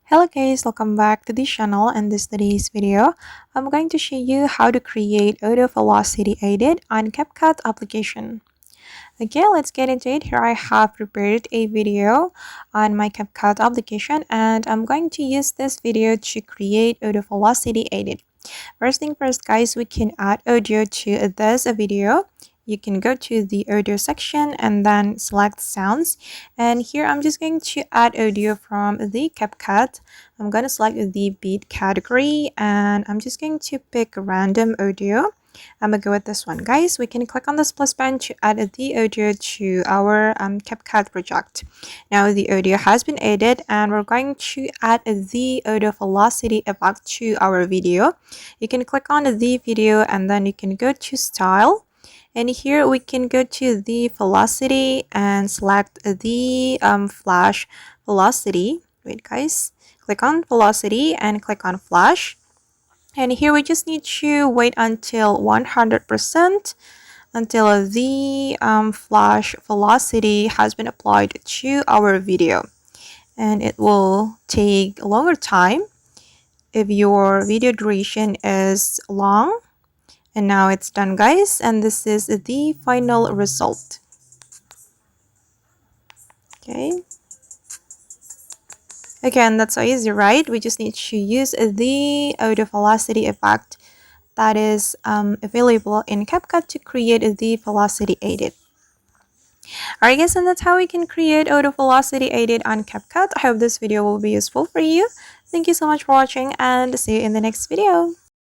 Hello guys, welcome back to the channel. And this today's video, I'm going to show you how to create audio velocity edit on Capcut application. Okay, let's get into it. Here I have prepared a video on my Capcut application and I'm going to use this video to create audio velocity edit. First thing first guys, we can add audio to this video. You can go to the audio section and then select sounds, and here I'm just going to add audio from the CapCut. I'm going to select the beat category and I'm just going to pick random audio. I'm gonna go with this one guys. We can click on this plus button to add the audio to our CapCut project. Now the audio has been added and we're going to add the audio velocity effect to our video. You can click on the video and then you can go to style, and here we can go to the velocity and select the flash velocity. Wait guys, click on velocity and click on flash, and here we just need to wait until 100% until the flash velocity has been applied to our video, and it will take a longer time if your video duration is long. And now it's done guys, and this is the final result. Okay, again, that's so easy, right? We just need to use the audio velocity effect that is available in CapCut to create the velocity edit. Alright guys, and that's how we can create audio velocity edit on CapCut. I hope this video will be useful for you. Thank you so much for watching and see you in the next video.